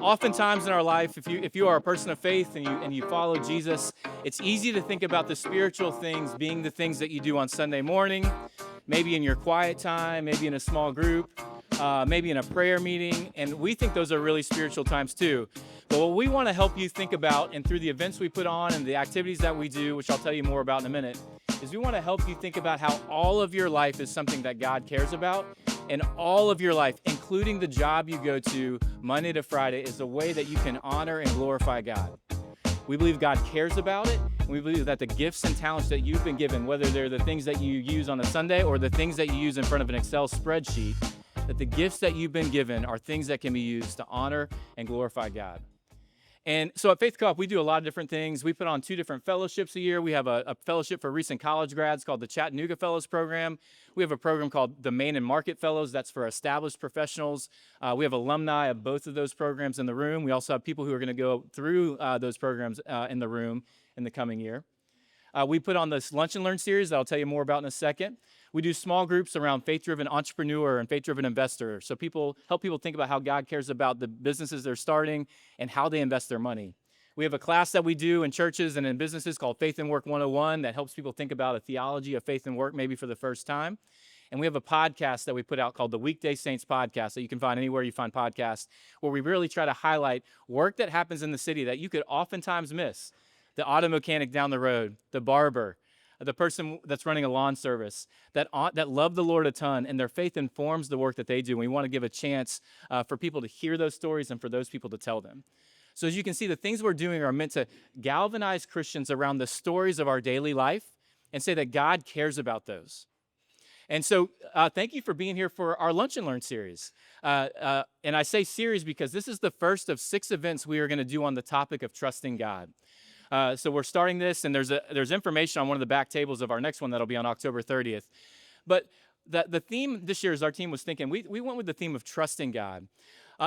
Oftentimes in our life, if you are a person of faith and you follow Jesus, it's easy to think about the spiritual things being the things that you do on Sunday morning, maybe in your quiet time, maybe in a small group, maybe in a prayer meeting, and we think those are really spiritual times too. But what we want to help you think about, and through the events we put on and the activities that we do, which I'll tell you more about in a minute, is we want to help you think about how all of your life is something that God cares about. And all of your life, including the job you go to Monday to Friday, is a way that you can honor and glorify God. We believe God cares about it, and we believe that the gifts and talents that you've been given, whether they're the things that you use on a Sunday or the things that you use in front of an Excel spreadsheet, that the gifts that you've been given are things that can be used to honor and glorify God. And so at Faith Co-op, we do a lot of different things. We put on 2 different fellowships a year. We have a fellowship for recent college grads called the Chattanooga Fellows Program. We have a program called the Main and Market Fellows. That's for established professionals. We have alumni of both of those programs in the room. We also have people who are going to go through those programs in the room in the coming year. We put on this Lunch and Learn series that I'll tell you more about in a second. We do small groups around faith-driven entrepreneur and faith-driven investor. So help people think about how God cares about the businesses they're starting and how they invest their money. We have a class that we do in churches and in businesses called Faith and Work 101 that helps people think about a theology of faith and work maybe for the first time. And we have a podcast that we put out called the Weekday Saints Podcast that you can find anywhere you find podcasts, where we really try to highlight work that happens in the city that you could oftentimes miss. The auto mechanic down the road, the barber, the person that's running a lawn service, that love the Lord a ton, and their faith informs the work that they do. And we want to give a chance for people to hear those stories and for those people to tell them. So as you can see, the things we're doing are meant to galvanize Christians around the stories of our daily life and say that God cares about those. And so thank you for being here for our Lunch and Learn series. And I say series because this is the first of 6 events we are going to do on the topic of trusting God. So we're starting this, and there's information on one of the back tables of our next one that'll be on October 30th. But the theme this year, as our team was thinking, we went with the theme of trusting God.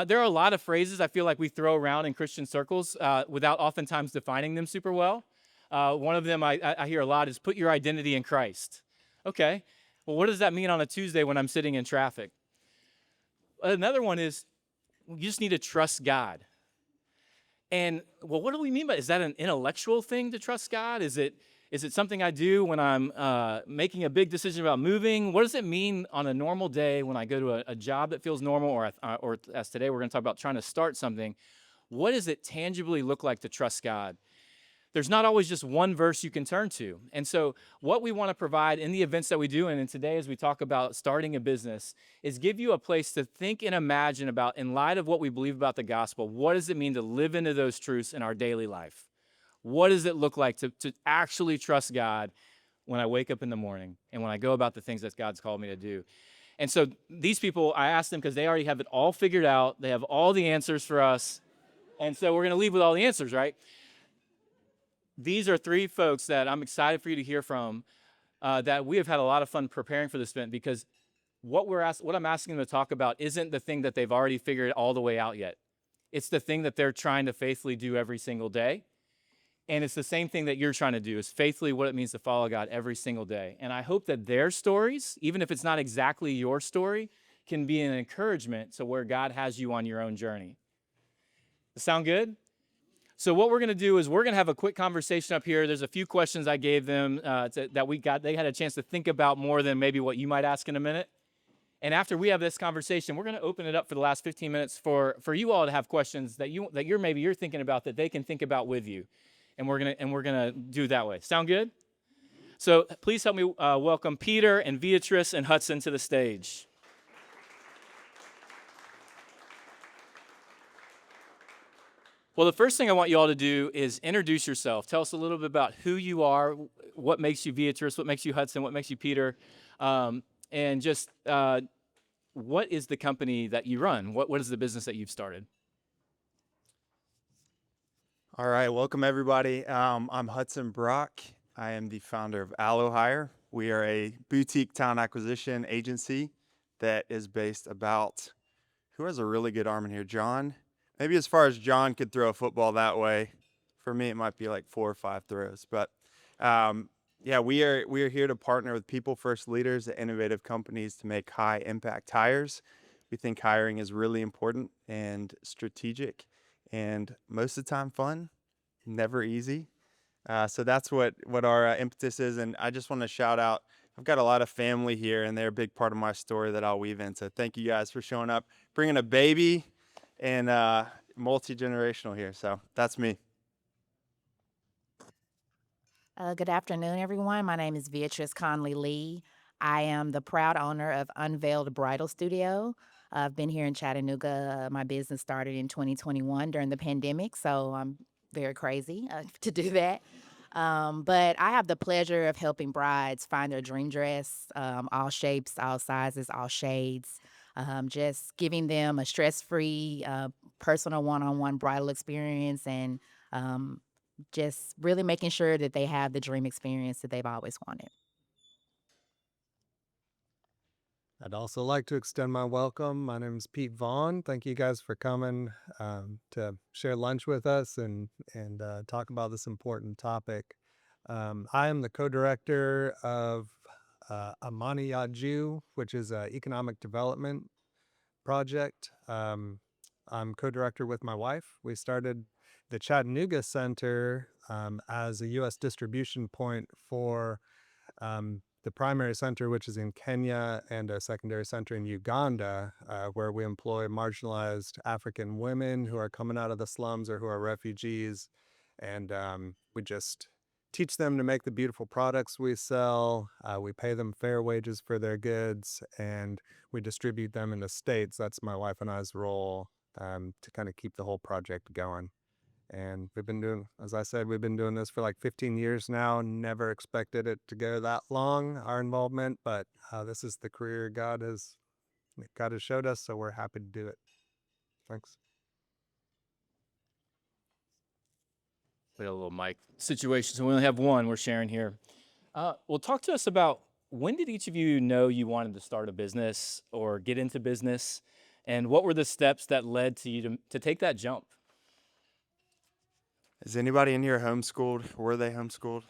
There are a lot of phrases I feel like we throw around in Christian circles without oftentimes defining them super well. One of them I hear a lot is put your identity in Christ. Okay, well, what does that mean on a Tuesday when I'm sitting in traffic? Another one is you just need to trust God. And, well, what do we mean by, is that an intellectual thing to trust God? Is it something I do when I'm making a big decision about moving? What does it mean on a normal day when I go to a job that feels normal, or as today we're going to talk about trying to start something? What does it tangibly look like to trust God? There's not always just one verse you can turn to. And so what we want to provide in the events that we do, and today as we talk about starting a business, is give you a place to think and imagine about, in light of what we believe about the gospel, what does it mean to live into those truths in our daily life? What does it look like to actually trust God when I wake up in the morning and when I go about the things that God's called me to do? And so these people, I asked them because they already have it all figured out. They have all the answers for us. And so we're going to leave with all the answers, right? These are 3 folks that I'm excited for you to hear from, that we have had a lot of fun preparing for this event, because what I'm asking them to talk about isn't the thing that they've already figured all the way out yet. It's the thing that they're trying to faithfully do every single day. And it's the same thing that you're trying to do, is faithfully what it means to follow God every single day. And I hope that their stories, even if it's not exactly your story, can be an encouragement to where God has you on your own journey. Does that sound good? So what we're going to do is we're going to have a quick conversation up here. There's a few questions I gave them they had a chance to think about more than maybe what you might ask in a minute. And after we have this conversation, we're going to open it up for the last 15 minutes for you all to have questions that you're thinking about, that they can think about with you. And we're going to do that way. Sound good? So please help me welcome Peter and Veatrice and Hudson to the stage. Well, the first thing I want you all to do is introduce yourself. Tell us a little bit about who you are, what makes you Veatrice, what makes you Hudson, what makes you Peter, and just what is the company that you run? What is the business that you've started? All right, welcome everybody. I'm Hudson Brock. I am the founder of Allo Hire. We are a boutique talent acquisition agency that is based about, who has a really good arm in here? John? Maybe as far as John could throw a football that way. For me, it might be like 4 or 5 throws. But yeah, we are here to partner with people first leaders at innovative companies to make high impact hires. We think hiring is really important and strategic. and most of the time fun, never easy. So that's what our impetus is. And I just want to shout out, I've got a lot of family here, and they're a big part of my story that I'll weave in. So thank you guys for showing up, bringing a baby, and multi-generational here. So that's me. Good afternoon, everyone. My name is Veatrice Conley Lee. I am the proud owner of Unveiled Bridal Studio. I've been here in Chattanooga. My business started in 2021 during the pandemic, so I'm very crazy to do that. But I have the pleasure of helping brides find their dream dress, all shapes, all sizes, all shades. Just giving them a stress-free, personal one-on-one bridal experience and um, just really making sure that they have the dream experience that they've always wanted. I'd also like to extend my welcome. My name is Pete Vaughn. Thank you guys for coming to share lunch with us and talk about this important topic. I am the co-director of Amani Yaju, which is an economic development project. I'm co-director with my wife. We started the Chattanooga Center as a U.S. distribution point for the primary center, which is in Kenya, and a secondary center in Uganda, where we employ marginalized African women who are coming out of the slums or who are refugees. And we just teach them to make the beautiful products we sell. We pay them fair wages for their goods, and we distribute them in the states. That's my wife and I's role to kind of keep the whole project going. And we've been doing, as I said, we've been doing this for like 15 years now. Never expected it to go that long, our involvement, but this is the career God has showed us, so we're happy to do it. Thanks. We had a little mic situation, so we only have one we're sharing here. Well, talk to us about, when did each of you know you wanted to start a business or get into business? And what were the steps that led to you to take that jump? Is anybody in here homeschooled? Were they homeschooled?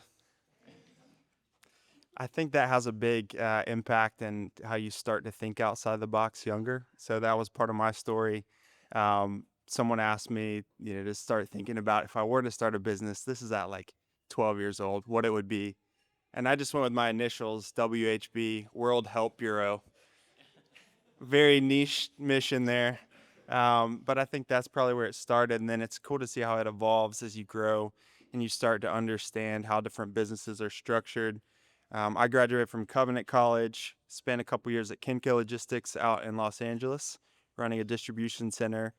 I think that has a big impact in how you start to think outside the box younger. So that was part of my story. Someone asked me, to start thinking about, if I were to start a business, this is at like 12 years old, what it would be. And I just went with my initials, WHB, World Help Bureau. Very niche mission there. But I think that's probably where it started. And then it's cool to see how it evolves as you grow and you start to understand how different businesses are structured. I graduated from Covenant College, spent a couple years at Kinko Logistics out in Los Angeles, running a distribution center,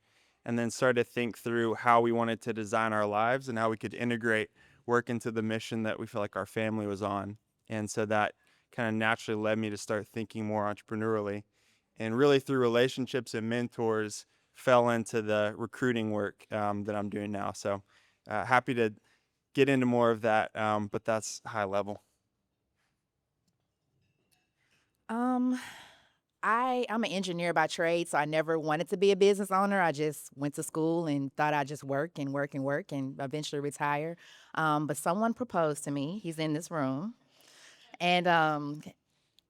and then started to think through how we wanted to design our lives and how we could integrate work into the mission that we feel like our family was on. And so that kind of naturally led me to start thinking more entrepreneurially. And really through relationships and mentors, fell into the recruiting work that I'm doing now. So happy to get into more of that, but that's high level. Um, I'm an engineer by trade, so I never wanted to be a business owner. I just went to school and thought I'd just work and work and work and eventually retire. But someone proposed to me. He's in this room, and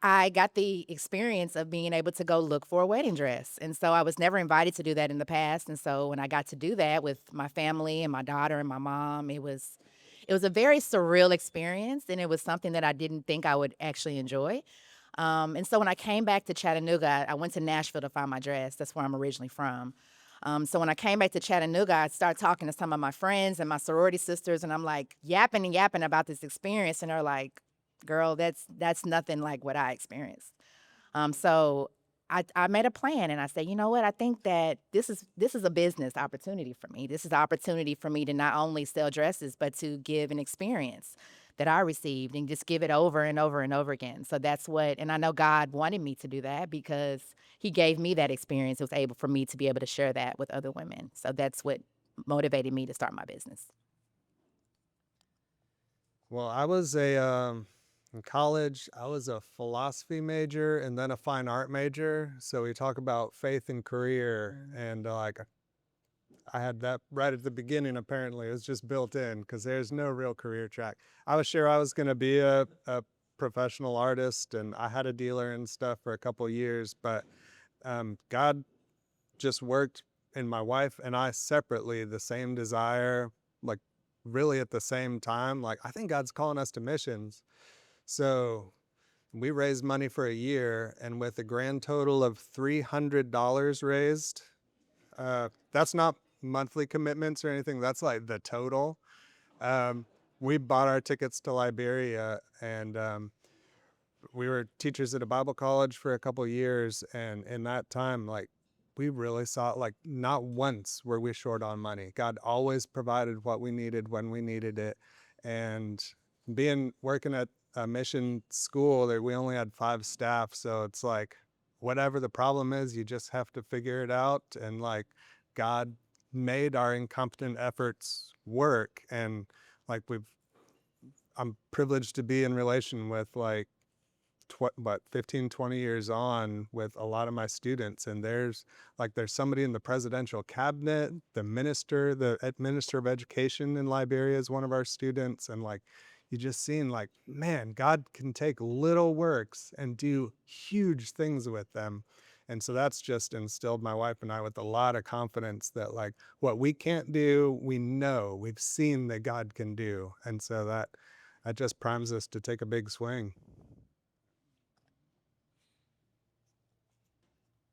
I got the experience of being able to go look for a wedding dress. And so I was never invited to do that in the past. And so when I got to do that with my family and my daughter and my mom, it was a very surreal experience, and it was something that I didn't think I would actually enjoy. And so when I came back to Chattanooga, I went to Nashville to find my dress. That's where I'm originally from. So when I came back to Chattanooga, I started talking to some of my friends and my sorority sisters, and I'm like yapping and yapping about this experience, and they're like, "Girl, that's nothing like what I experienced." So I made a plan, and I said, you know what? I think that this is a business opportunity for me. This is an opportunity for me to not only sell dresses, but to give an experience that I received and just give it over and over and over again. So that's what, and I know God wanted me to do that because He gave me that experience. It was able for me to be able to share that with other women. So that's what motivated me to start my business. Well, I was in college, I was a philosophy major and then a fine art major. So we talk about faith and career, and like I had that right at the beginning. Apparently, it was just built in because there's no real career track. I was sure I was going to be a professional artist, and I had a dealer and stuff for a couple of years, but God just worked and my wife and I separately the same desire, like really at the same time. Like, I think God's calling us to missions. So we raised money for a year, and with a grand total of $300 raised, that's not monthly commitments or anything. That's like the total. We bought our tickets to Liberia, and we were teachers at a Bible college for a couple years, and in that time, like, we really saw, like, not once were we short on money. God always provided what we needed when we needed it. And working at a mission school, there we only had 5 staff, so it's like whatever the problem is, you just have to figure it out. And like, God made our incompetent efforts work, and like I'm privileged to be in relation with like 15, 20 years on with a lot of my students. And there's somebody in the presidential cabinet, the minister of education in Liberia is one of our students. And like, you just seen like, man, God can take little works and do huge things with them. And so that's just instilled my wife and I with a lot of confidence that like what we can't do, we've seen that God can do. And so that just primes us to take a big swing.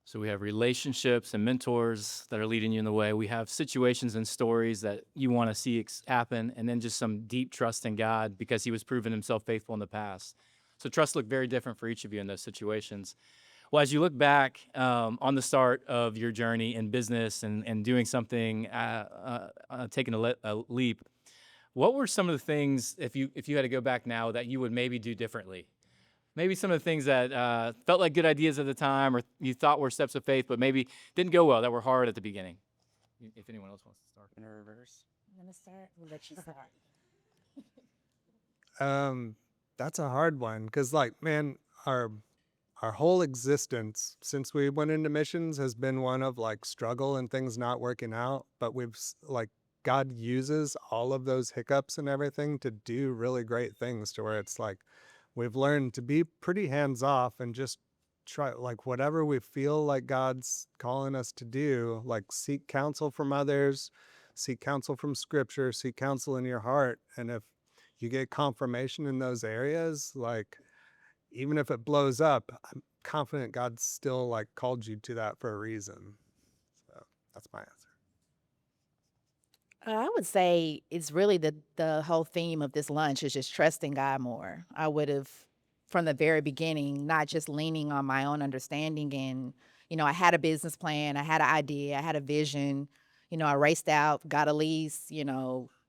So we have relationships and mentors that are leading you in the way. We have situations and stories that you want to see happen, and then just some deep trust in God because he was proven himself faithful in the past. So trust looked very different for each of you in those situations. Well, as you look back on the start of your journey in business and doing something, taking a leap, what were some of the things, if you had to go back now, that you would maybe do differently? Maybe some of the things that felt like good ideas at the time or you thought were steps of faith, but maybe didn't go well, that were hard at the beginning. If anyone else wants to start. In reverse. I'm gonna start. We'll let you start. That's a hard one because, like, man, our whole existence since we went into missions has been one of like struggle and things not working out. But like, God uses all of those hiccups and everything to do really great things to where it's like we've learned to be pretty hands off and just try like whatever we feel like God's calling us to do, like seek counsel from others, seek counsel from scripture, seek counsel in your heart. And if you get confirmation in those areas, like even if it blows up, I'm confident God's still like called you to that for a reason. So that's my answer. I would say it's really the whole theme of this lunch is just trusting God more. I would have, from the very beginning, not just leaning on my own understanding. And, I had a business plan, I had an idea, I had a vision. I raced out, got a lease,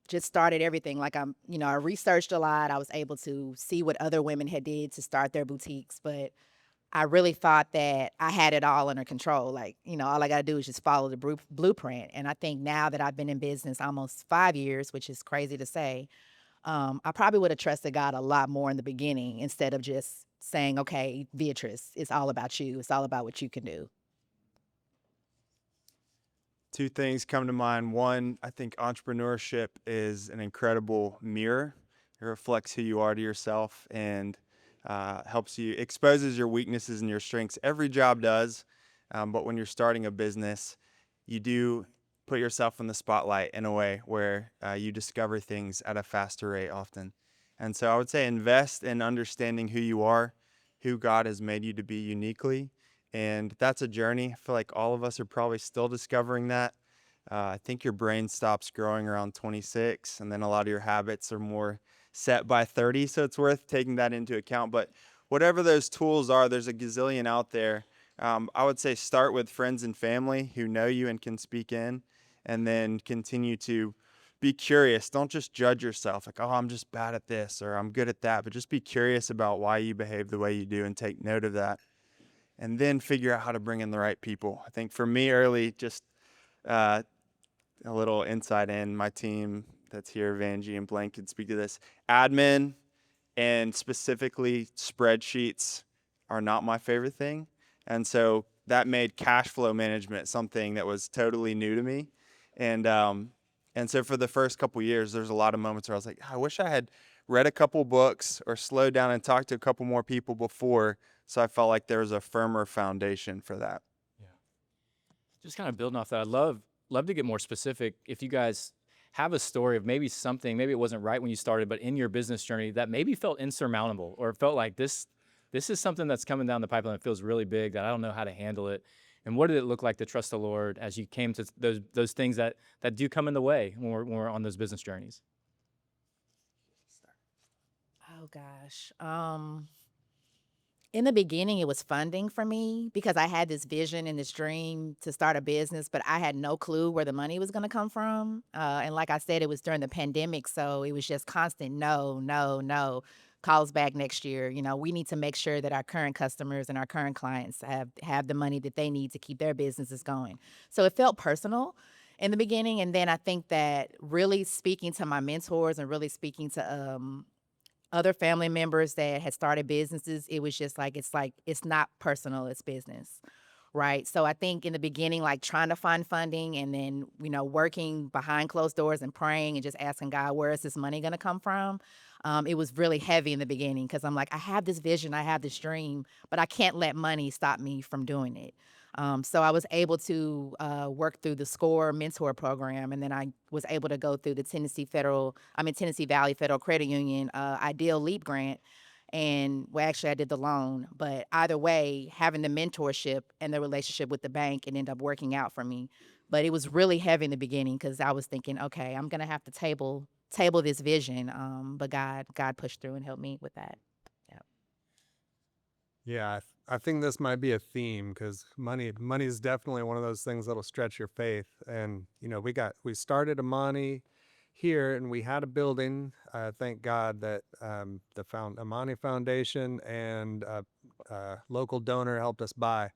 just started everything. Like I researched a lot. I was able to see what other women had did to start their boutiques, but I really thought that I had it all under control. Like, all I got to do is just follow the blueprint. And I think now that I've been in business almost 5 years, which is crazy to say, I probably would have trusted God a lot more in the beginning instead of just saying, okay, Veatrice, it's all about you. It's all about what you can do. Two things come to mind. One, I think entrepreneurship is an incredible mirror. It reflects who you are to yourself and helps you, exposes your weaknesses and your strengths. Every job does, but when you're starting a business, you do put yourself in the spotlight in a way where you discover things at a faster rate often. And so I would say invest in understanding who you are, who God has made you to be uniquely. And that's a journey. I feel like all of us are probably still discovering that. I think your brain stops growing around 26, and then a lot of your habits are more set by 30. So it's worth taking that into account. But whatever those tools are, there's a gazillion out there. I would say start with friends and family who know you and can speak in, and then continue to be curious. Don't just judge yourself like, oh, I'm just bad at this or I'm good at that, but just be curious about why you behave the way you do and take note of that. And then figure out how to bring in the right people. I think for me early, just a little insight in my team that's here, Vanjie and Blaine could speak to this. Admin and specifically spreadsheets are not my favorite thing. And so that made cash flow management something that was totally new to me. And so for the first couple years, there's a lot of moments where I was like, I wish I had read a couple books or slowed down and talked to a couple more people before, so I felt like there was a firmer foundation for that. Yeah. Just kind of building off that, I'd love to get more specific. If you guys have a story of maybe something, maybe it wasn't right when you started, but in your business journey that maybe felt insurmountable, or felt like this is something that's coming down the pipeline that feels really big that I don't know how to handle it. And what did it look like to trust the Lord as you came to those things that do come in the way when we're on those business journeys? Oh gosh. In the beginning, it was funding for me because I had this vision and this dream to start a business, but I had no clue where the money was going to come from. And like I said, it was during the pandemic, so it was just constant no, no, no. Calls back next year. You know, we need to make sure that our current customers and our current clients have the money that they need to keep their businesses going. So it felt personal in the beginning, and then I think that really speaking to my mentors and really speaking to other family members that had started businesses, it was just like it's not personal, it's business. Right. So I think in the beginning, like trying to find funding and then, working behind closed doors and praying and just asking God, where is this money going to come from? It was really heavy in the beginning because I'm like, I have this vision, I have this dream, but I can't let money stop me from doing it. So I was able to work through the SCORE mentor program, and then I was able to go through the Tennessee Valley Federal Credit Union Ideal Leap Grant. And well, actually, I did the loan, but either way, having the mentorship and the relationship with the bank, it ended up working out for me. But it was really heavy in the beginning because I was thinking, okay, I'm gonna have to table this vision. But God pushed through and helped me with that. Yeah. Yeah, I think this might be a theme because money is definitely one of those things that'll stretch your faith. And we started Amani here, and we had a building. Thank God that the Amani Foundation and a local donor helped us buy.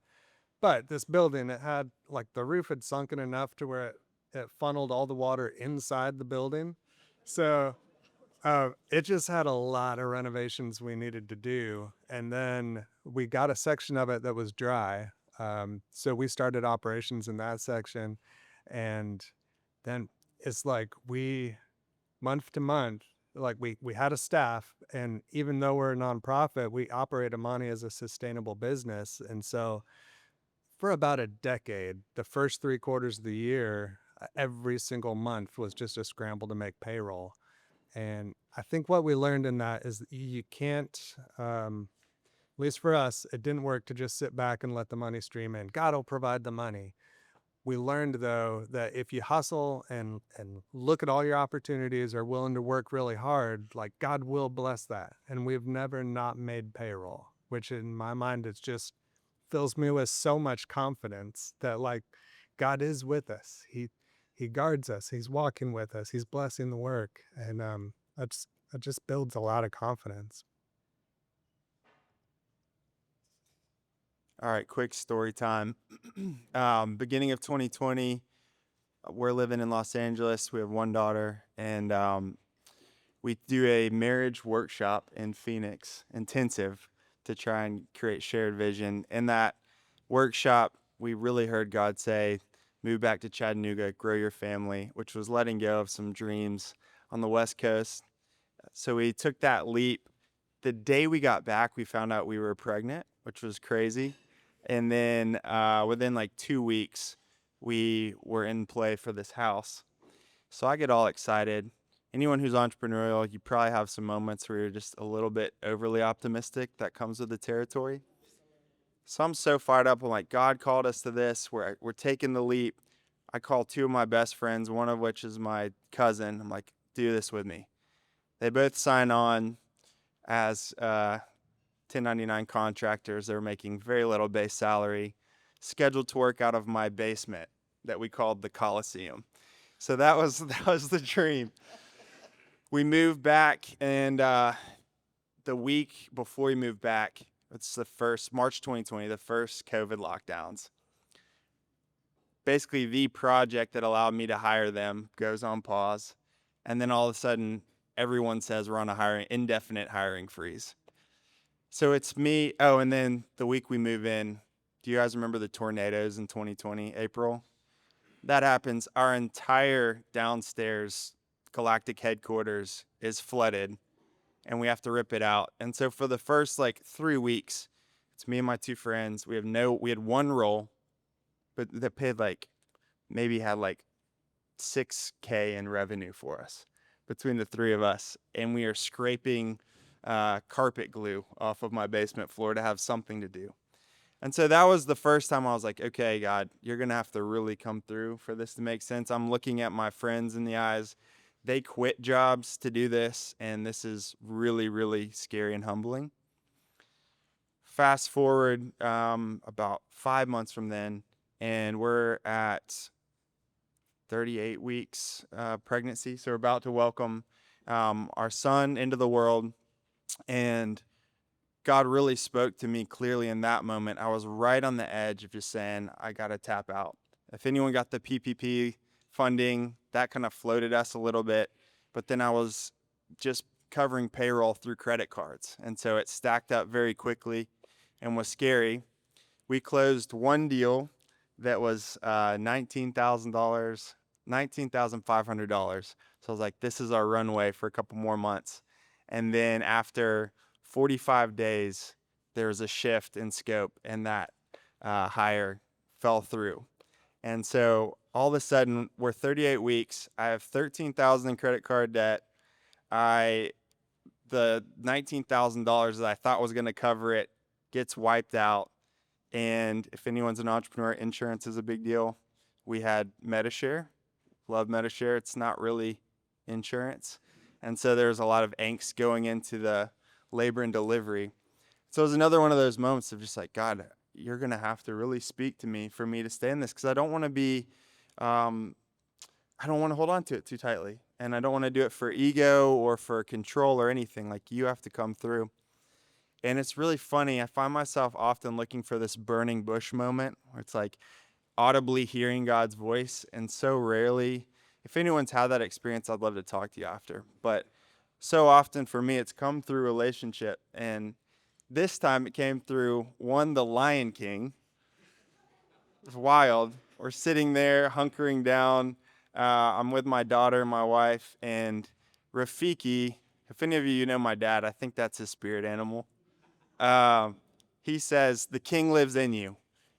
But this building, it had like the roof had sunken enough to where it funneled all the water inside the building. So it just had a lot of renovations we needed to do. And then we got a section of it that was dry. So we started operations in that section. And then it's like month to month, like we had a staff. And even though we're a nonprofit, we operate Amani as a sustainable business. And so for about a decade, the first 3 quarters of the year, every single month was just a scramble to make payroll. And I think what we learned in that is that you can't, at least for us, it didn't work to just sit back and let the money stream in. God will provide the money. We learned, though, that if you hustle and look at all your opportunities, are willing to work really hard, like God will bless that. And we've never not made payroll, which in my mind, it's just fills me with so much confidence that like God is with us. He guards us. He's walking with us. He's blessing the work. And that just builds a lot of confidence. All right, quick story time. Beginning of 2020, we're living in Los Angeles. We have one daughter, and we do a marriage workshop in Phoenix, intensive, to try and create shared vision. In that workshop, we really heard God say, move back to Chattanooga, grow your family, which was letting go of some dreams on the West Coast. So we took that leap. The day we got back, we found out we were pregnant, which was crazy. And then within like 2 weeks, we were in play for this house. So I get all excited. Anyone who's entrepreneurial, you probably have some moments where you're just a little bit overly optimistic. That comes with the territory. So I'm so fired up. I'm like, God called us to this. We're taking the leap. I call 2 of my best friends, one of which is my cousin. I'm like, do this with me. They both sign on as 1099 contractors. They're making very little base salary, scheduled to work out of my basement that we called the Coliseum. So that was the dream. We moved back, and the week before we moved back, it's the first March 2020, the first COVID lockdowns. Basically, the project that allowed me to hire them goes on pause, and then all of a sudden, everyone says we're on a indefinite hiring freeze. So it's me. Oh, and then the week we move in, do you guys remember the tornadoes in 2020, April? That happens. Our entire downstairs galactic headquarters is flooded, and we have to rip it out. And so for the first like 3 weeks, it's me and my 2 friends. We had one role. but that paid like, maybe had like $6K in revenue for us between the three of us. And we are scraping carpet glue off of my basement floor to have something to do. And so that was the first time I was like, okay, God, you're going to have to really come through for this to make sense. I'm looking at my friends in the eyes. They quit jobs to do this, and this is really, really scary and humbling. Fast forward about 5 months from then, and we're at 38 weeks pregnancy. So we're about to welcome our son into the world. And God really spoke to me clearly in that moment. I was right on the edge of just saying, I got to tap out. If anyone got the PPP funding, that kind of floated us a little bit. But then I was just covering payroll through credit cards. And so it stacked up very quickly and was scary. We closed one deal that was $19,000, $19,500. So I was like, this is our runway for a couple more months. And then after 45 days, there was a shift in scope, and that hire fell through. And so all of a sudden, we're 38 weeks. I have $13,000 in credit card debt. The $19,000 that I thought was going to cover it gets wiped out. And if anyone's an entrepreneur, insurance is a big deal. We had MediShare. Love MediShare. It's not really insurance. And so there's a lot of angst going into the labor and delivery. So it was another one of those moments of just like, God, you're going to have to really speak to me for me to stay in this, because I don't want to be, I don't want to hold on to it too tightly. And I don't want to do it for ego or for control or anything. Like, you have to come through. And it's really funny. I find myself often looking for this burning bush moment where it's like audibly hearing God's voice. And so rarely, if anyone's had that experience, I'd love to talk to you after. But so often for me, it's come through relationship. And this time it came through, one, the Lion King. It's wild. We're sitting there hunkering down. I'm with my daughter, my wife, and Rafiki. If any of you know my dad, I think that's his spirit animal. He says, the king lives in you.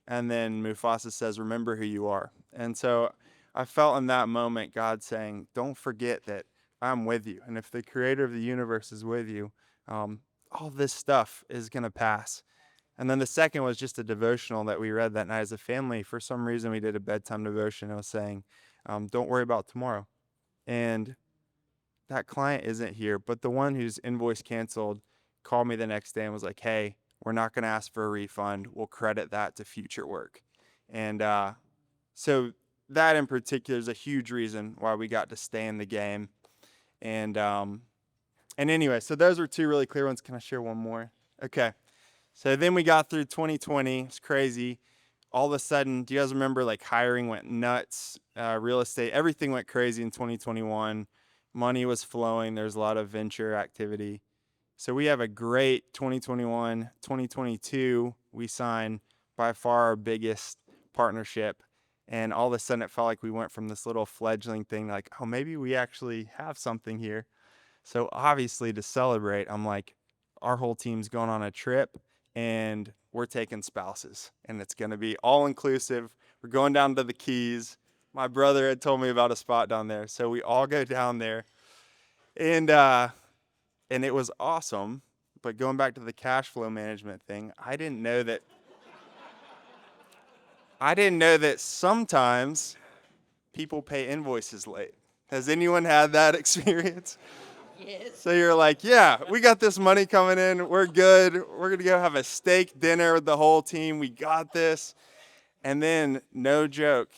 And then Mufasa says, remember who you are. And so I felt in that moment God saying, don't forget that I'm with you. And if the creator of the universe is with you, all this stuff is going to pass. And then the second was just a devotional that we read that night as a family. For some reason, we did a bedtime devotion. I was saying, don't worry about tomorrow. And that client isn't here, but the one whose invoice canceled called me the next day and was like, hey, we're not going to ask for a refund. We'll credit that to future work. And so that in particular is a huge reason why we got to stay in the game. And anyway, so those were two really clear ones. Can I share one more? Okay. So then we got through 2020. It's crazy. All of a sudden, do you guys remember like hiring went nuts? Real estate, everything went crazy in 2021. Money was flowing. There's a lot of venture activity. So we have a great 2021. 2022, we signed by far our biggest partnership. And all of a sudden, it felt like we went from this little fledgling thing, like, oh, maybe we actually have something here. So obviously, to celebrate, I'm like, our whole team's going on a trip, and we're taking spouses. And it's going to be all-inclusive. We're going down to the Keys. My brother had told me about a spot down there. So we all go down there. And it was awesome. But going back to the cash flow management thing, I didn't know that sometimes people pay invoices late. Has anyone had that experience? Yes. So you're like, yeah, we got this money coming in. We're good. We're going to go have a steak dinner with the whole team. We got this. And then, no joke,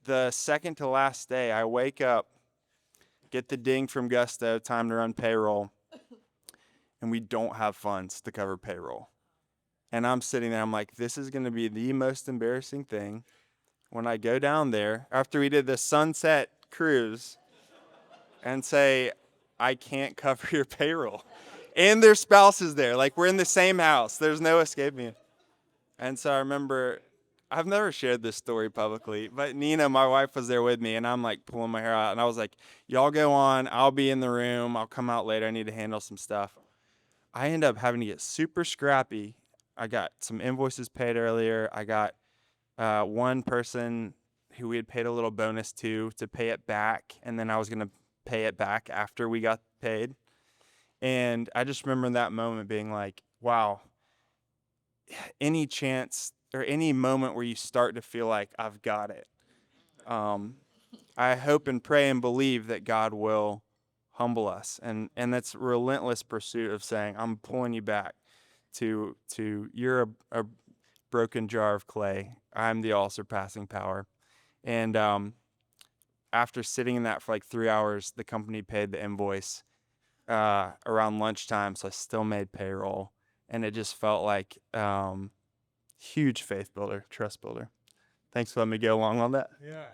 the second to last day, I wake up, get the ding from Gusto, time to run payroll, and we don't have funds to cover payroll. And I'm sitting there, I'm like, this is going to be the most embarrassing thing when I go down there after we did the sunset cruise and say, I can't cover your payroll. And their spouse is there. Like, we're in the same house. There's no escaping it. And so I remember, I've never shared this story publicly, but Nina, my wife, was there with me, and I'm like pulling my hair out. And I was like, y'all go on. I'll be in the room. I'll come out later. I need to handle some stuff. I end up having to get super scrappy. I got some invoices paid earlier. I got one person who we had paid a little bonus to pay it back, and then I was going to pay it back after we got paid. And I just remember in that moment being like, wow, any chance or any moment where you start to feel like I've got it, I hope and pray and believe that God will humble us. And that's relentless pursuit of saying, I'm pulling you back to you're a broken jar of clay. I'm the all surpassing power. And after sitting in that for like 3 hours, the company paid the invoice around lunchtime. So I still made payroll. And it just felt like huge faith builder, trust builder. Thanks for letting me go along on that. Yeah.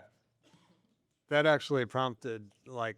That actually prompted like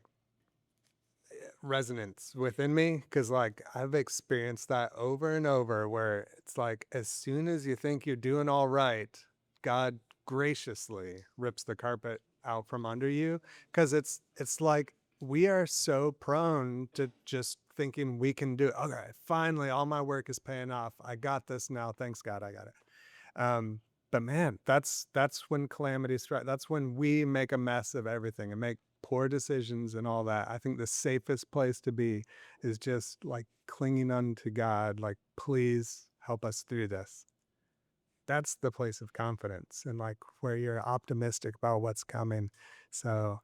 resonance within me because like I've experienced that over and over where it's like as soon as you think you're doing all right, God graciously rips the carpet out from under you because it's like we are so prone to just thinking we can do it. Okay, finally all my work is paying off. I got this now. Thanks God, I got it. But man, that's when calamity strikes. That's when we make a mess of everything and make poor decisions and all that. I think the safest place to be is just like clinging unto God, like, please help us through this. That's the place of confidence and like where you're optimistic about what's coming. So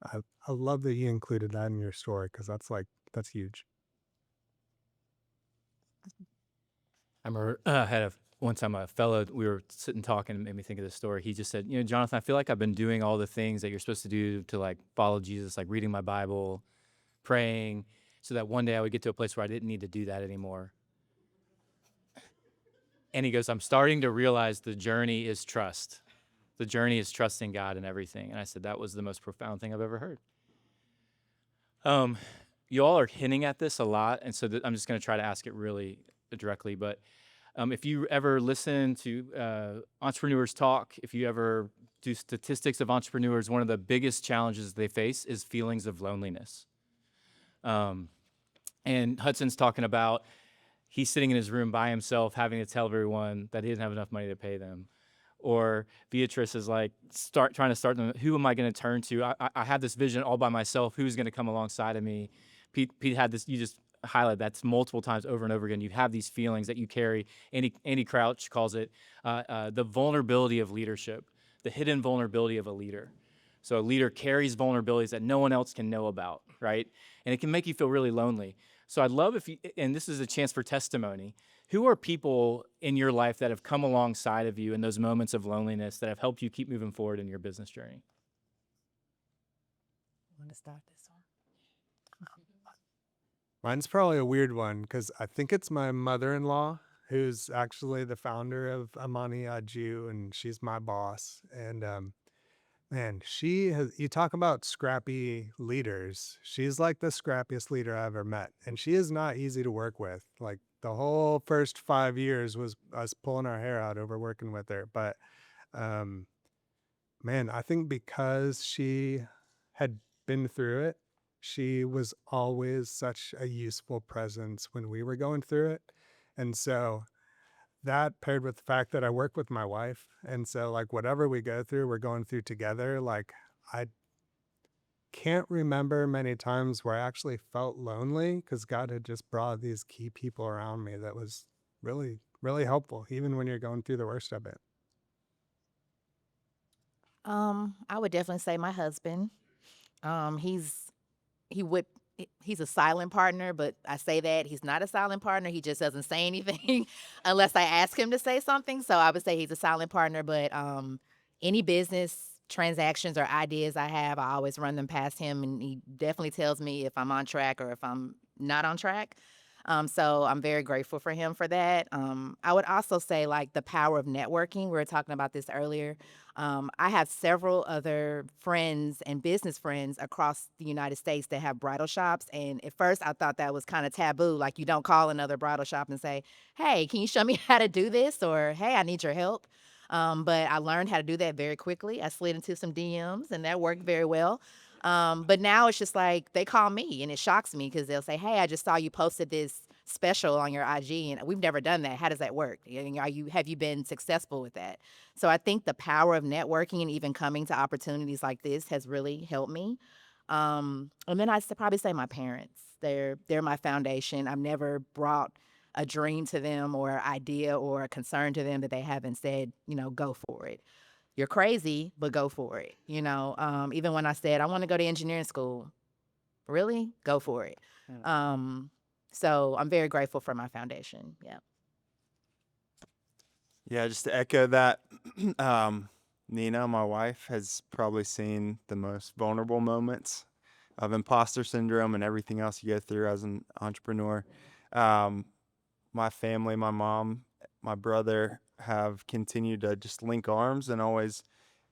I love that you included that in your story because that's huge. I remember I had one time a fellow, we were sitting talking, and made me think of this story. He just said, Jonathan, I feel like I've been doing all the things that you're supposed to do to like follow Jesus, like reading my Bible, praying, so that one day I would get to a place where I didn't need to do that anymore. And he goes, I'm starting to realize the journey is trust. The journey is trusting God in everything. And I said, that was the most profound thing I've ever heard. You all are hinting at this a lot, and so I'm just going to try to ask it really directly, but if you ever listen to entrepreneurs talk, if you ever do statistics of entrepreneurs, one of the biggest challenges they face is feelings of loneliness. And Hudson's talking about he's sitting in his room by himself having to tell everyone that he doesn't have enough money to pay them. Or Veatrice is like trying to start them. Who am I going to turn to? I have this vision all by myself. Who's going to come alongside of me? Pete had this. You just highlight that's multiple times over and over again. You have these feelings that you carry. Andy Crouch calls it the vulnerability of leadership, the hidden vulnerability of a leader. So a leader carries vulnerabilities that no one else can know about, right? And it can make you feel really lonely. So I'd love if you, and this is a chance for testimony, who are people in your life that have come alongside of you in those moments of loneliness that have helped you keep moving forward in your business journey? Want to start this one? Mine's probably a weird one because I think it's my mother-in-law who's actually the founder of Amani Aju, and she's my boss. And man, you talk about scrappy leaders. She's like the scrappiest leader I ever met. And she is not easy to work with. Like the whole first 5 years was us pulling our hair out over working with her. But man, I think because she had been through it, she was always such a useful presence when we were going through it. And so that paired with the fact that I work with my wife. And so like whatever we go through, we're going through together. Like I can't remember many times where I actually felt lonely because God had just brought these key people around me that was really, really helpful, even when you're going through the worst of it. I would definitely say my husband. He's a silent partner, but I say that he's not a silent partner. He just doesn't say anything unless I ask him to say something. So I would say he's a silent partner, but any business transactions or ideas I have, I always run them past him, and he definitely tells me if I'm on track or if I'm not on track. So I'm very grateful for him for that. I would also say like the power of networking. We were talking about this earlier. I have several other friends and business friends across the United States that have bridal shops. And at first I thought that was kind of taboo. Like you don't call another bridal shop and say, hey, can you show me how to do this? Or, hey, I need your help. But I learned how to do that very quickly. I slid into some DMs and that worked very well. But now it's just like they call me and it shocks me because they'll say, hey, I just saw you posted this special on your IG, and we've never done that. How does that work? And have you been successful with that? So I think the power of networking and even coming to opportunities like this has really helped me. And then I'd probably say my parents. They're my foundation. I've never brought a dream to them or idea or a concern to them that they haven't said, go for it. You're crazy, but go for it. Even when I said I want to go to engineering school, really, go for it. So I'm very grateful for my foundation. Yeah. Yeah, just to echo that, Nina, my wife, has probably seen the most vulnerable moments of imposter syndrome and everything else you go through as an entrepreneur. My family, my mom, my brother have continued to just link arms and always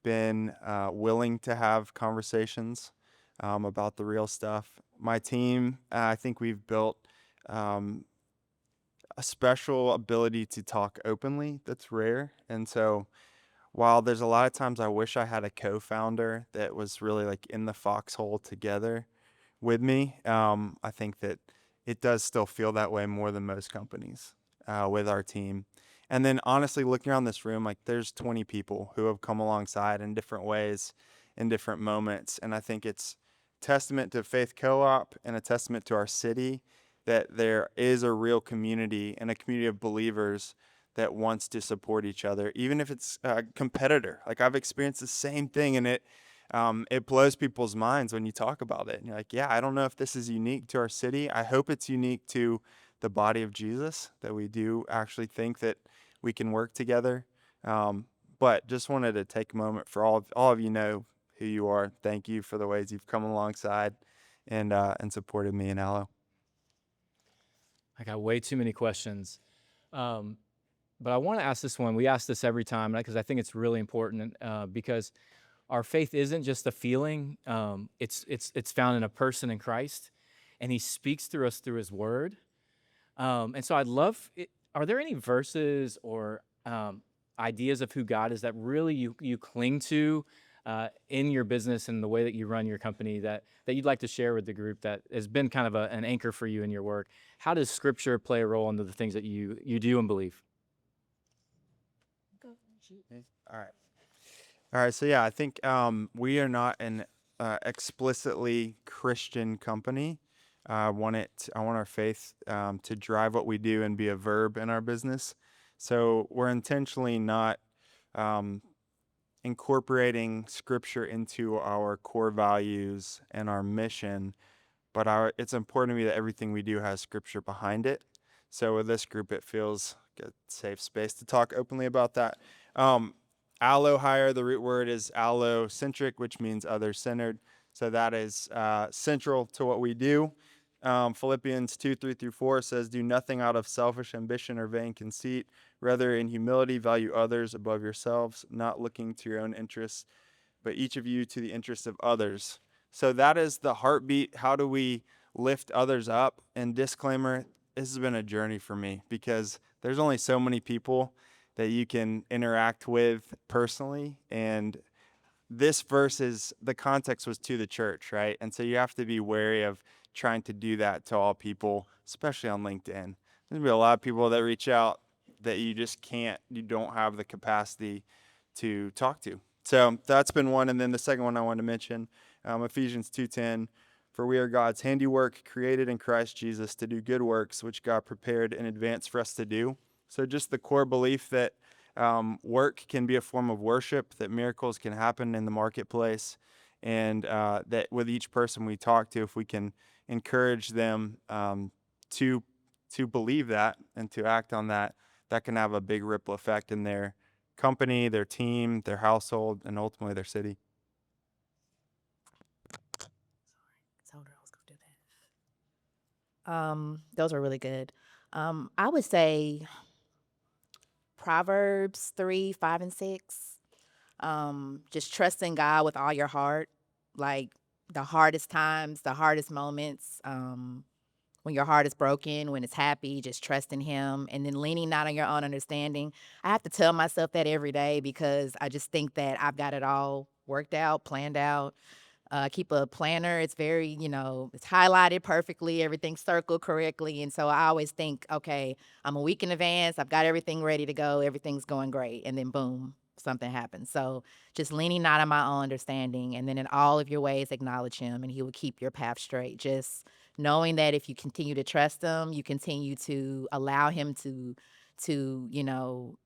been willing to have conversations about the real stuff. My team, I think we've built a special ability to talk openly that's rare. And so while there's a lot of times I wish I had a co-founder that was really like in the foxhole together with me, I think that it does still feel that way more than most companies with our team. And then honestly, looking around this room, like there's 20 people who have come alongside in different ways, in different moments. And I think it's testament to Faith Co-op and a testament to our city that there is a real community and a community of believers that wants to support each other, even if it's a competitor. Like I've experienced the same thing, and it blows people's minds when you talk about it. And you're like, yeah, I don't know if this is unique to our city. I hope it's unique to the body of Jesus, that we do actually think that we can work together. But just wanted to take a moment for all of you know who you are. Thank you for the ways you've come alongside and supported me and Aloe. I got way too many questions. But I want to ask this one. We ask this every time because I think it's really important because our faith isn't just a feeling. It's found in a person in Christ, and he speaks through us through his word. And so I'd love, are there any verses or ideas of who God is that really you cling to in your business and the way that you run your company that you'd like to share with the group that has been kind of an anchor for you in your work? How does Scripture play a role into the things that you do and believe? All right. So yeah, I think we are not an explicitly Christian company. I want our faith to drive what we do and be a verb in our business. So we're intentionally not incorporating Scripture into our core values and our mission, but it's important to me that everything we do has Scripture behind it. So with this group, it feels like a safe space to talk openly about that. Aloe hire, the root word is allocentric, which means other-centered. So that is central to what we do. Philippians 2:3-4 says, do nothing out of selfish ambition or vain conceit. Rather, in humility, value others above yourselves, not looking to your own interests, but each of you to the interests of others. So that is the heartbeat. How do we lift others up? And disclaimer, this has been a journey for me because there's only so many people that you can interact with personally. And this verse the context was to the church, right? And so you have to be wary of trying to do that to all people, especially on LinkedIn. There's gonna be a lot of people that reach out that you don't have the capacity to talk to. So that's been one. And then the second one I wanted to mention, Ephesians 2:10, for we are God's handiwork, created in Christ Jesus to do good works, which God prepared in advance for us to do. So just the core belief that work can be a form of worship, that miracles can happen in the marketplace, and that with each person we talk to, if we can encourage them to believe that and to act on that, that can have a big ripple effect in their company, their team, their household, and ultimately their city. Those are really good. I would say Proverbs 3, 5, and 6. Just trusting God with all your heart, like the hardest times, the hardest moments, when your heart is broken, when it's happy, just trusting him, and then leaning not on your own understanding. I have to tell myself that every day because I just think that I've got it all worked out, planned out. Keep a planner. It's very, it's highlighted perfectly, everything's circled correctly. And so I always think, okay, I'm a week in advance. I've got everything ready to go. Everything's going great. And then boom, something happens. So just leaning not on my own understanding. And then in all of your ways, acknowledge him and he will keep your path straight. Just knowing that if you continue to trust him, you continue to allow him to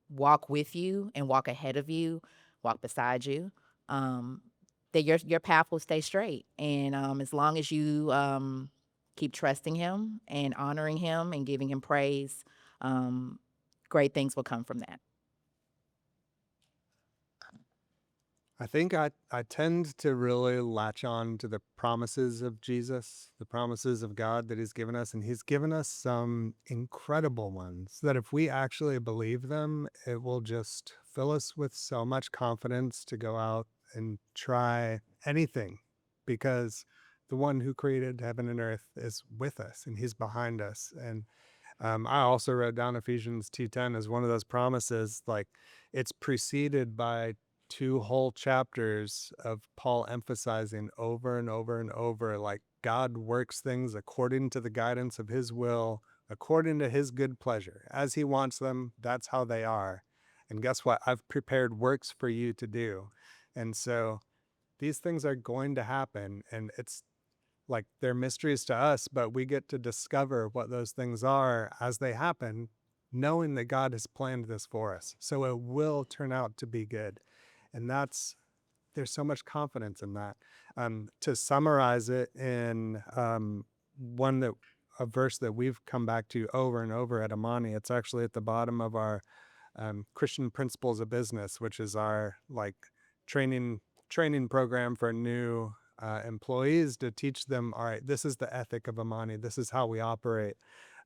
walk with you and walk ahead of you, walk beside you. Um, that your path will stay straight. And as long as you keep trusting him and honoring him and giving him praise, um, great things will come from that. I think I tend to really latch on to the promises of Jesus, the promises of God that he's given us, and he's given us some incredible ones that if we actually believe them, it will just fill us with so much confidence to go out and try anything because the one who created heaven and earth is with us and he's behind us. And I also wrote down Ephesians 2:10 as one of those promises. Like it's preceded by two whole chapters of Paul emphasizing over and over and over, like God works things according to the guidance of his will, according to his good pleasure. As he wants them, that's how they are. And guess what? I've prepared works for you to do. And so these things are going to happen. And it's like they're mysteries to us, but we get to discover what those things are as they happen, knowing that God has planned this for us. So it will turn out to be good. And there's so much confidence in that. To summarize it in a verse that we've come back to over and over at Amani, it's actually at the bottom of our Christian Principles of Business, which is our like training program for new employees to teach them, all right, this is the ethic of Amani. This is how we operate.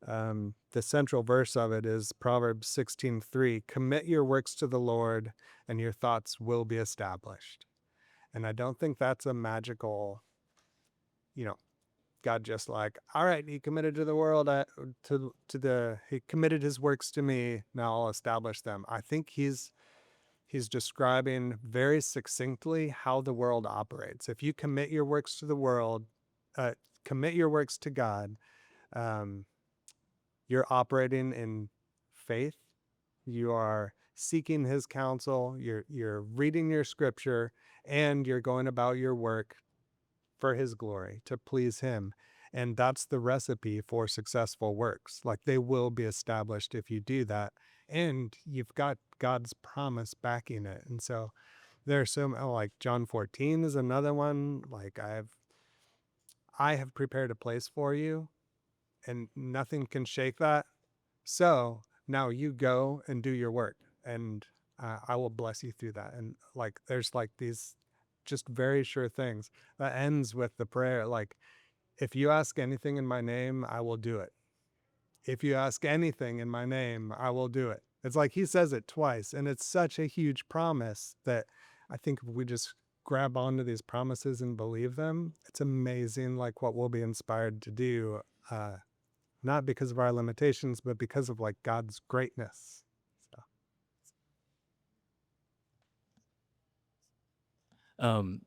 The central verse of it is Proverbs 16:3. Commit your works to the Lord and your thoughts will be established. And I don't think that's a magical, God just like, all right, he committed to the world, he committed his works to me. Now I'll establish them. I think he's describing very succinctly how the world operates. If you commit your works to the world, commit your works to God, you're operating in faith. You are seeking his counsel. You're reading your scripture, and you're going about your work for his glory, to please him. And that's the recipe for successful works. Like they will be established if you do that. And you've got God's promise backing it. And so there's some, like John 14 is another one. Like I have prepared a place for you and nothing can shake that. So now you go and do your work and I will bless you through that. And like, there's like these just very sure things that ends with the prayer. Like, if you ask anything in my name, I will do it. If you ask anything in my name, I will do it. It's like he says it twice. And it's such a huge promise that I think if we just grab onto these promises and believe them, it's amazing like what we'll be inspired to do. Not because of our limitations, but because of like God's greatness. So.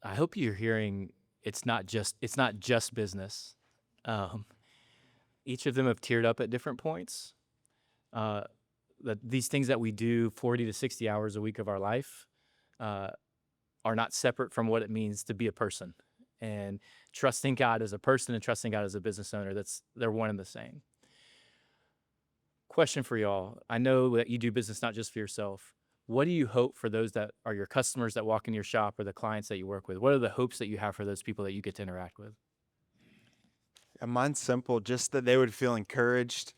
I hope you're hearing it's not just business. Each of them have tiered up at different points. That these things that we do 40 to 60 hours a week of our life are not separate from what it means to be a person. And trusting God as a person and trusting God as a business owner, they're one and the same. Question for y'all. I know that you do business not just for yourself. What do you hope for those that are your customers that walk in your shop or the clients that you work with? What are the hopes that you have for those people that you get to interact with? And mine's simple, just that they would feel encouraged.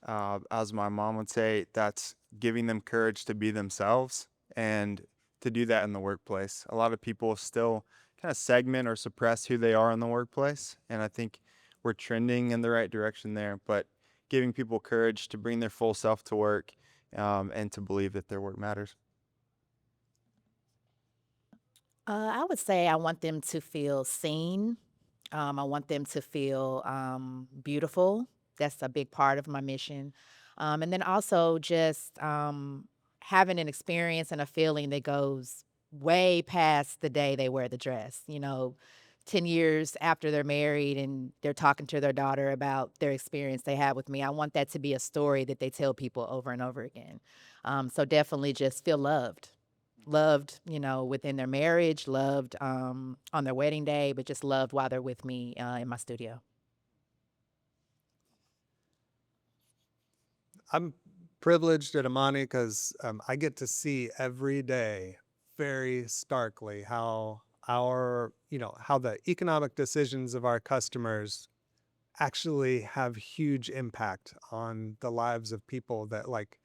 As my mom would say, that's giving them courage to be themselves and to do that in the workplace. A lot of people still kind of segment or suppress who they are in the workplace. And I think we're trending in the right direction there, but giving people courage to bring their full self to work and to believe that their work matters. I would say I want them to feel seen. I want them to feel beautiful. That's a big part of my mission. And then also just having an experience and a feeling that goes way past the day they wear the dress. 10 years after they're married and they're talking to their daughter about their experience they had with me. I want that to be a story that they tell people over and over again. So definitely just feel loved. Loved, within their marriage, loved on their wedding day, but just loved while they're with me in my studio. I'm privileged at Amani because I get to see every day very starkly how how the economic decisions of our customers actually have huge impact on the lives of people. That like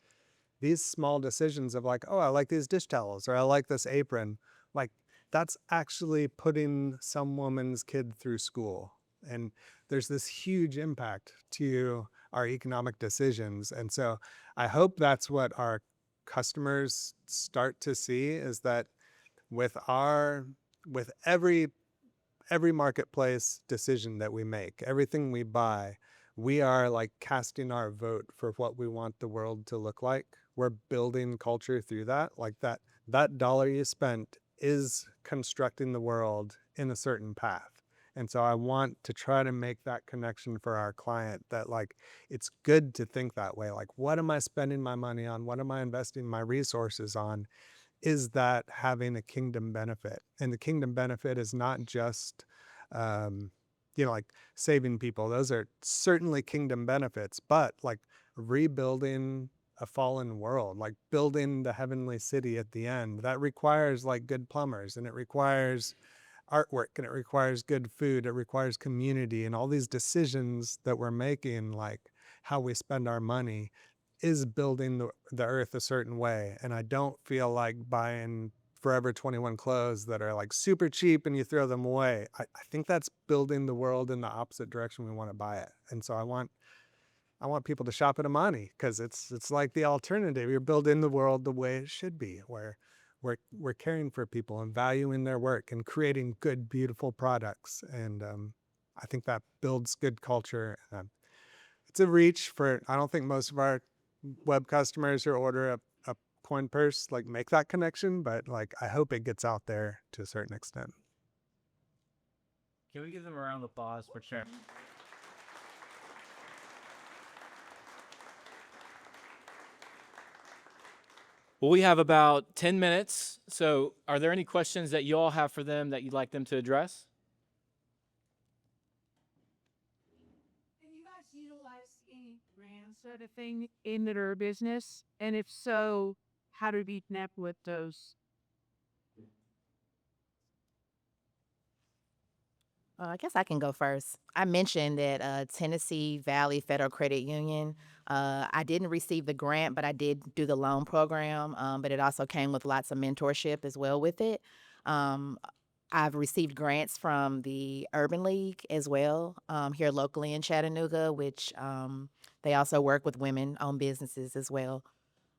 these small decisions of like, oh, I like these dish towels, or I like this apron, like that's actually putting some woman's kid through school. And there's this huge impact to our economic decisions. And so I hope that's what our customers start to see, is that with every marketplace decision that we make, everything we buy, we are like casting our vote for what we want the world to look like. We're building culture through that. Like that dollar you spent is constructing the world in a certain path. And so I want to try to make that connection for our client, that like it's good to think that way. Like, what am I spending my money on? What am I investing my resources on? Is that having a kingdom benefit? And the kingdom benefit is not just, um, like saving people. Those are certainly kingdom benefits, but like rebuilding a fallen world, like building the heavenly city at the end, that requires like good plumbers, and it requires artwork, and it requires good food, it requires community, and all these decisions that we're making, like how we spend our money, is building the earth a certain way. And I don't feel like buying Forever 21 clothes that are like super cheap and you throw them away. I think that's building the world in the opposite direction we want to buy it. And so I want people to shop at Amani because it's like the alternative. You're building the world the way it should be, where we're caring for people and valuing their work and creating good, beautiful products. And I think that builds good culture. It's a reach for, I don't think most of our web customers who order a coin purse like make that connection, but like I hope it gets out there to a certain extent. Can we give them a round of applause for sure? Well, we have about 10 minutes. So are there any questions that you all have for them that you'd like them to address? Do you guys utilize any grants sort of thing in their business? And if so, how do we connect with those? I guess I can go first. I mentioned that Tennessee Valley Federal Credit Union, I didn't receive the grant, but I did do the loan program. But it also came with lots of mentorship as well with it. Um, I've received grants from the Urban League as well here locally in Chattanooga, which they also work with women-owned businesses as well.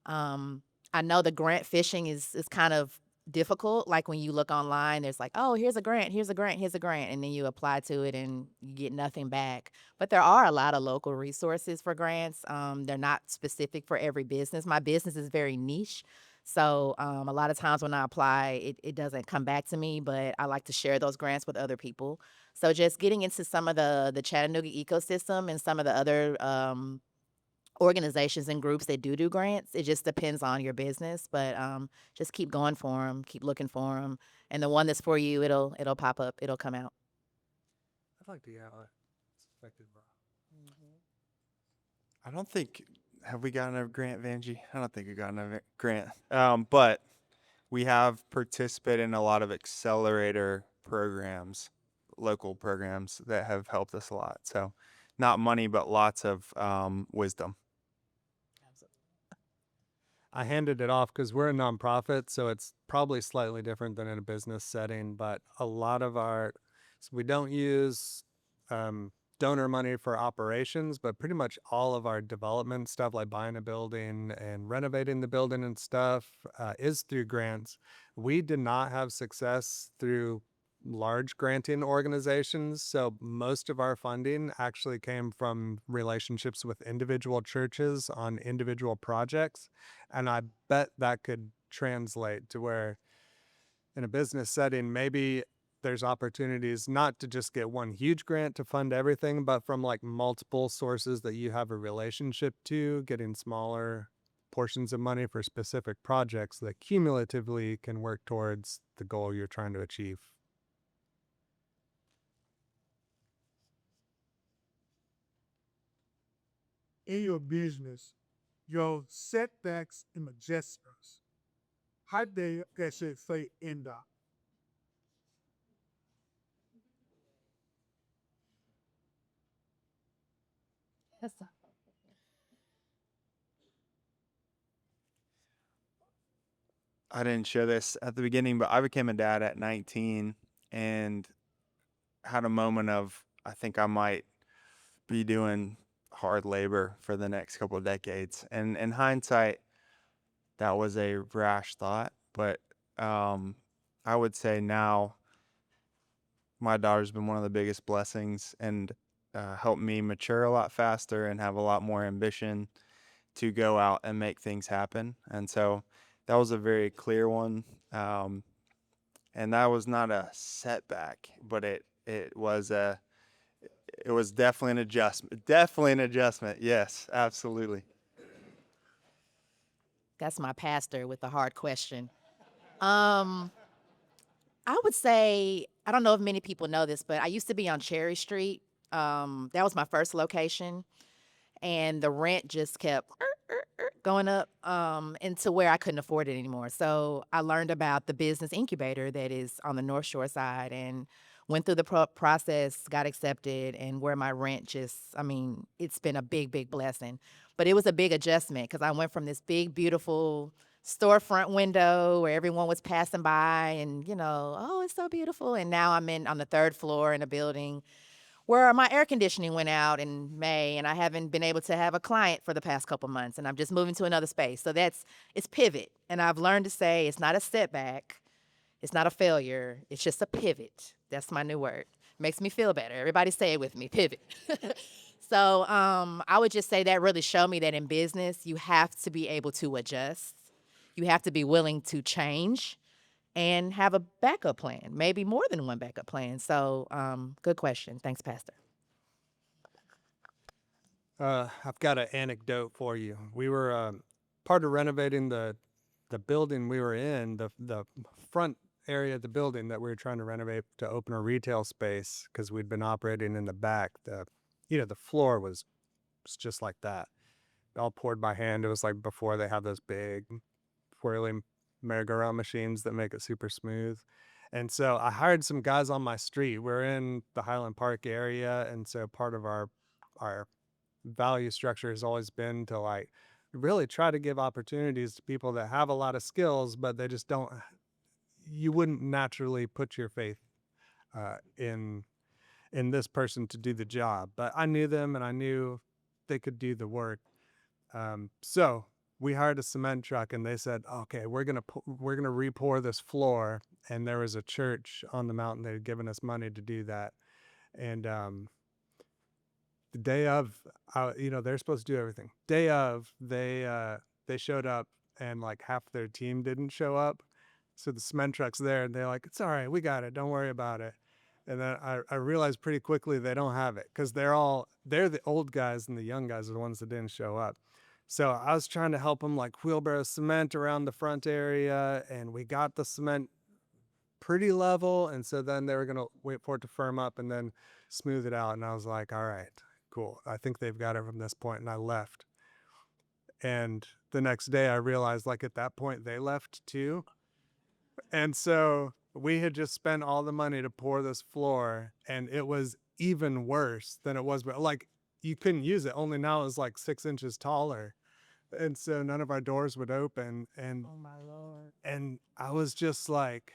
Um, I know the grant fishing is kind of difficult. Like when you look online, there's like, oh, here's a grant, here's a grant, here's a grant, and then you apply to it and you get nothing back. But there are a lot of local resources for grants. They're not specific for every business. My business is very niche. So a lot of times when I apply, it doesn't come back to me, but I like to share those grants with other people. So just getting into some of the Chattanooga ecosystem and some of the other organizations and groups that do grants. It just depends on your business, but just keep going for them, keep looking for them, and the one that's for you, it'll pop up, it'll come out. I'd like to hear how it's affected Brock. I don't think, have we gotten a grant, Vanjie? I don't think we got a grant. But we have participated in a lot of accelerator programs, local programs that have helped us a lot. So not money, but lots of wisdom. I handed it off because we're a nonprofit, so it's probably slightly different than in a business setting. But a lot of so we don't use donor money for operations, but pretty much all of our development stuff, like buying a building and renovating the building and stuff, is through grants. We did not have success through large granting organizations. So most of our funding actually came from relationships with individual churches on individual projects. And I bet that could translate to where in a business setting, maybe there's opportunities not to just get one huge grant to fund everything, but from like multiple sources that you have a relationship to, getting smaller portions of money for specific projects that cumulatively can work towards the goal you're trying to achieve. In your business, your setbacks and adjustments, how they can say in that? Yes, sir. I didn't share this at the beginning, but I became a dad at 19 and had a moment of, I think I might be doing hard labor for the next couple of decades. And in hindsight, that was a rash thought. But I would say now my daughter's been one of the biggest blessings and helped me mature a lot faster and have a lot more ambition to go out and make things happen. And so that was a very clear one. And that was not a setback, but it was definitely an adjustment. Definitely an adjustment. Yes, absolutely. That's my pastor with the hard question. Um, I would say, I don't know if many people know this, but I used to be on Cherry Street. That was my first location, and the rent just kept going up into where I couldn't afford it anymore. So I learned about the business incubator that is on the North Shore side and went through the process, got accepted, and where my rent just, I mean, it's been a big, big blessing. But it was a big adjustment because I went from this big, beautiful storefront window where everyone was passing by and, oh, it's so beautiful. And now I'm on the third floor in a building where my air conditioning went out in May and I haven't been able to have a client for the past couple months and I'm just moving to another space. So it's pivot. And I've learned to say it's not a setback. It's not a failure. It's just a pivot. That's my new word. Makes me feel better. Everybody say it with me, pivot. So I would just say that really showed me that in business, you have to be able to adjust. You have to be willing to change and have a backup plan, maybe more than one backup plan. So good question. Thanks, Pastor. I've got an anecdote for you. We were part of renovating the building we were in, the front area of the building that we were trying to renovate to open a retail space because we'd been operating in the back. The floor was just like that, all poured by hand. It was like before they have those big whirling merry-go-round machines that make it super smooth. And so I hired some guys on my street. We're in the Highland Park area, and so part of our value structure has always been to like really try to give opportunities to people that have a lot of skills, but they just don't. You wouldn't naturally put your faith in this person to do the job, but I knew them and I knew they could do the work. So we hired a cement truck and they said, okay, we're going to re-pour this floor. And there was a church on the mountain that had given us money to do that. And the day of, they're supposed to do everything. Day of, they showed up and like half their team didn't show up. So the cement truck's there and they're like, it's all right, we got it, don't worry about it. And then I realized pretty quickly they don't have it because they're the old guys and the young guys are the ones that didn't show up. So I was trying to help them like wheelbarrow cement around the front area, and we got the cement pretty level. And so then they were going to wait for it to firm up and then smooth it out. And I was like, all right, cool. I think they've got it from this point. And I left. And the next day I realized like at that point they left too. And so we had just spent all the money to pour this floor and it was even worse than it was. But like you couldn't use it. Only now it's like 6 inches taller. And so none of our doors would open. And Oh, my Lord. and I was just like,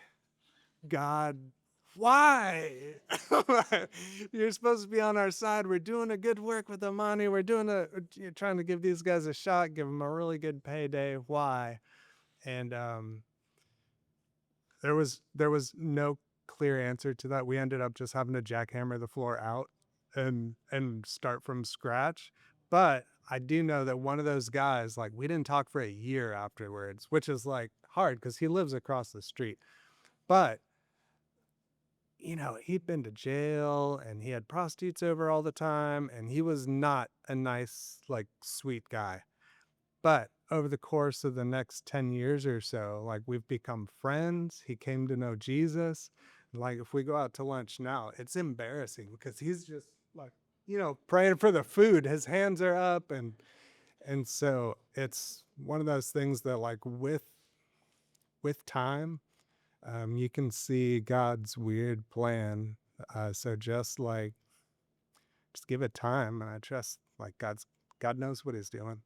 God, why? You're supposed to be on our side. We're doing a good work with the money. You're trying to give these guys a shot, give them a really good payday. Why? And there was no clear answer to that. We ended up just having to jackhammer the floor out and start from scratch. But I do know that one of those guys, like we didn't talk for a year afterwards, which is like hard because he lives across the street. But, you know, he'd been to jail and he had prostitutes over all the time, and he was not a nice, like, sweet guy. But over the course of the next 10 years or so, like, we've become friends. He came to know Jesus. Like, if we go out to lunch now, it's embarrassing because he's just like, you know, praying for the food. His hands are up, and so it's one of those things that, like, with time, you can see God's weird plan. So just give it time, and I trust like God knows what He's doing.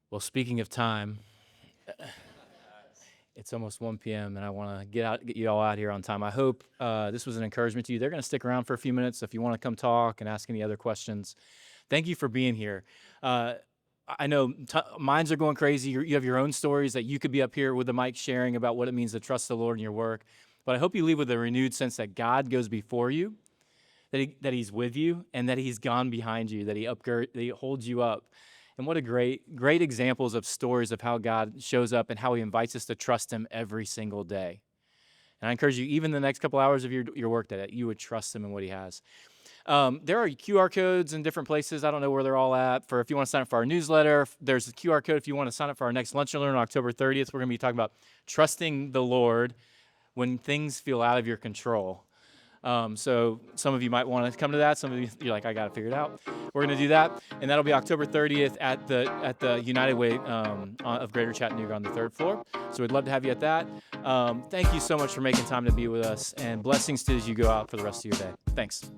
Well, speaking of time, it's almost 1 p.m. and I want to get you all out here on time. I hope this was an encouragement to you. They're going to stick around for a few minutes. So if you want to come talk and ask any other questions, thank you for being here. I know minds are going crazy. You have your own stories that you could be up here with the mic sharing about what it means to trust the Lord in your work. But I hope you leave with a renewed sense that God goes before you, that He's with you, and that He's gone behind you, that He holds you up. And what a great examples of stories of how God shows up and how He invites us to trust Him every single day. And I encourage you, even the next couple hours of your work day, that you would trust Him in what He has. There are QR codes in different places. I don't know where they're all at. If you want to sign up for our newsletter, there's a QR code if you want to sign up for our next Lunch and Learn on October 30th. We're going to be talking about trusting the Lord when things feel out of your control. So some of you might want to come to that. Some of you, you're like, I got to figure it out. We're going to do that, and that'll be October 30th at the United Way of Greater Chattanooga on the 3rd floor. So we'd love to have you at that. Thank you so much for making time to be with us, and blessings to you as you go out for the rest of your day. Thanks.